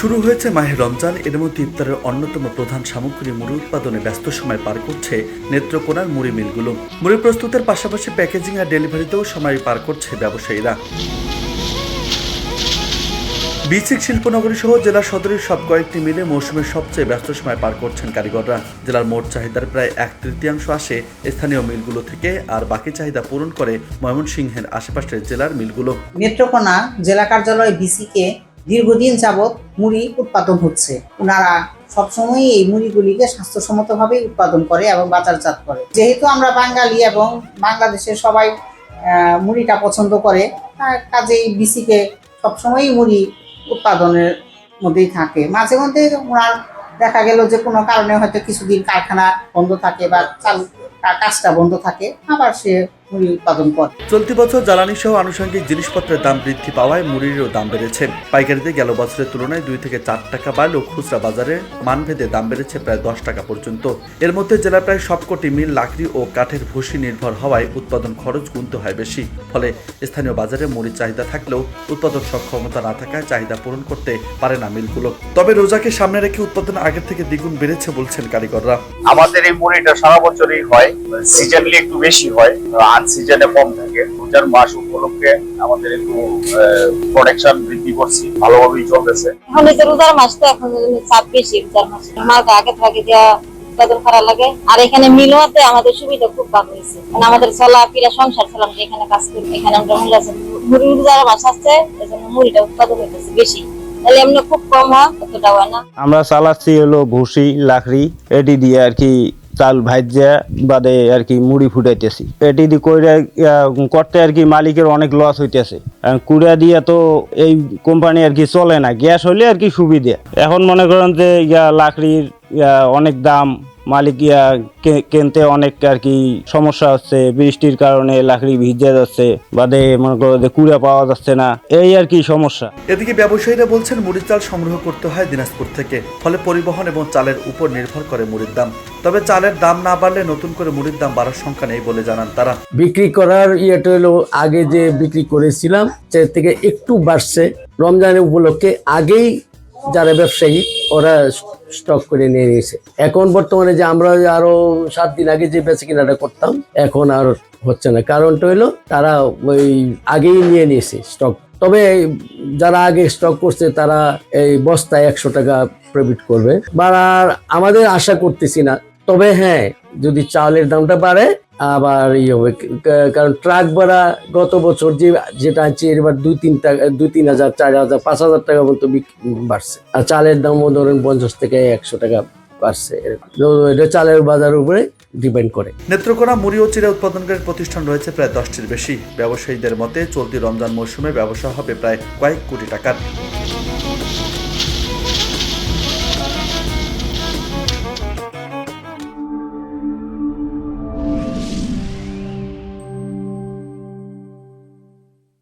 শুরু হয়েছে মাহে রমজান। এর মধ্যে ইফতারের অন্যতম প্রধান সামগ্রী মুড়ি উৎপাদনে ব্যস্ত সময় পার করছে নেত্রকোনার মুড়ি মিলগুলো। মুড়ি প্রস্তুতের পাশাপাশি প্যাকেজিং আর ডেলিভারিতেও সময় পার করছে ব্যবসায়ীরা। বিসিক শিল্পনগরী সহ জেলার সদরের সব কয়েকটি মিলে মৌসুমের সবচেয়ে ব্যস্ত সময় পার করছেন কারিগররা। জেলার মোট চাহিদার প্রায় 1/3 আসে স্থানীয় মিলগুলো থেকে, আর বাকি চাহিদা পূরণ করে ময়মনসিংহের আশেপাশের জেলার মিলগুলো। নেত্রকোনা জেলা কার্যালয় বিসিকে দীর্ঘদিন যাবৎ মুড়ি উৎপাদন হচ্ছে। ওনারা সবসময় এই মুড়িগুলিকে স্বাস্থ্যসম্মতভাবে উৎপাদন করে এবং বাজারজাত করে। যেহেতু আমরা বাঙালি এবং বাংলাদেশের সবাই মুড়িটা পছন্দ করে, কাজেই বিসিকে সবসময়ই মুড়ি উৎপাদনের মধ্যেই থাকে। মাঝে মধ্যে ওনার দেখা গেল যে কোনো কারণে হয়তো কিছুদিন কারখানা বন্ধ থাকে বা কাজটা বন্ধ থাকে, আবার সে মুড়ি উৎপাদন করে। চলতি বছর জ্বালানি সহ আনুষঙ্গিক জিনিসপত্রের দাম বৃদ্ধি পাওয়ায় মুড়িরও দাম বেড়েছে। পাইকারিতে গেল বছরের তুলনায় 2 থেকে 4 টাকা বাড়লেও খুচরা বাজারে মানভেদে দাম বেড়েছে প্রায় 10 টাকা পর্যন্ত। এর মধ্যে জেলার প্রায় সবকটি মিল লাকড়ি ও কাঠের ভুসি নির্ভর হওয়ায় উৎপাদন খরচ গুনতে হয় বেশি। ফলে স্থানীয় বাজারে মুড়ির চাহিদা থাকলেও উৎপাদন সক্ষমতা না থাকায় চাহিদা পূরণ করতে পারে না মিলগুলো। তবে রোজাকে সামনে রেখে উৎপাদন আগের থেকে দ্বিগুণ বেড়েছে বলছেন কারিগররা। আমাদের এই মুড়িটা সারা বছরই হয়, সিজনলি একটু বেশি হয়, আনসিজনে কম থাকে। রোজার মাস উপলক্ষে আমাদের একটু প্রোডাকশন বৃদ্ধি করছি, ভালোভাবেই চলতেছে। এখন এই যে রোজার মাস তো এখন চাপ বেশি, রোজার মাসে মালটা আগে থাকে দেওয়া উৎপাদন করা লাগে। আর এখানে মিলতে আমাদের সুবিধা খুব ভালো হয়েছে, মানে আমাদের চলা ফিরা সংসার চালাম, এখানে কাজ করি। এখানে আমরা মুড়ি রোজার মাস আসছে, এজন্য মুড়িটা উৎপাদন হইতেছে বেশি, তাহলে এমনি খুব কম হয়, অতটা হয় না। আমরা চালাচ্ছি হলো ভুসি লাকড়ি, এটি দিয়ে আর কি চাল ভাজ্যা বাদে আর কি মুড়ি ফুটাইতেছি। এটি দিয়ে কইরা করতে আর কি মালিকের অনেক লস হইতেছে। কুড়া দিয়ে তো এই কোম্পানি আর কি চলে না, গ্যাস হইলে আর কি সুবিধা। এখন মনে করেন যে লাকড়ির অনেক দাম, মালিক কিনতে অনেক আর কি সমস্যা হচ্ছে। বৃষ্টির কারণে লাকড়ি ভিজে যাচ্ছে, বাদে মনে করো যে কুড়া পাওয়া যাচ্ছে না, এই আর কি সমস্যা। এদিকে ব্যবসায়ীরা বলছেন মুড়ির চাল সংগ্রহ করতে হয় দিনাজপুর থেকে, ফলে পরিবহন এবং চালের উপর নির্ভর করে মুড়ির দাম। তবে চালের দাম না বাড়লে নতুন করে মুড়ির দাম বাড়ার সংখ্যা নেই বলে জানান তারা। বিক্রি করার ইয়েটা হলো আগে যে বিক্রি করেছিলাম তার থেকে একটু বাড়ছে। রমজানের উপলক্ষে আগেই যারা ব্যবসায়ী ওরা স্টক করে নিয়ে নিয়েছে। এখন বর্তমানে যে আমরা আরো 7 দিন আগে যে বেচা কিনাটা করতাম, এখন আর হচ্ছে না। কারণটা হলো তারা ওই আগেই নিয়ে নিয়েছে স্টক। তবে যারা আগে স্টক করছে তারা এই বস্তায় 100 টাকা প্রফিট করবে, বা আমাদের আশা করতেছি না। তবে হ্যাঁ, যদি চালের দামটা বাড়ে আবার হবে, কারণ ট্রাক ভাড়া গত বছর যেটা আছে এবার 2-3 হাজার, 4,000, 5,000 টাকা পর্যন্ত বাড়ছে। আর চালের দামও ধরেন 50 থেকে 100 টাকা বাড়ছে। এটা চালের বাজারের উপরে ডিপেন্ড করে। নেত্রকোনা মুড়ি ও চিড়া উৎপাদনকারী প্রতিষ্ঠান রয়েছে প্রায় 10টির বেশি। ব্যবসায়ীদের মতে চলতি রমজান মৌসুমে ব্যবসা হবে প্রায় কয়েক কোটি টাকার।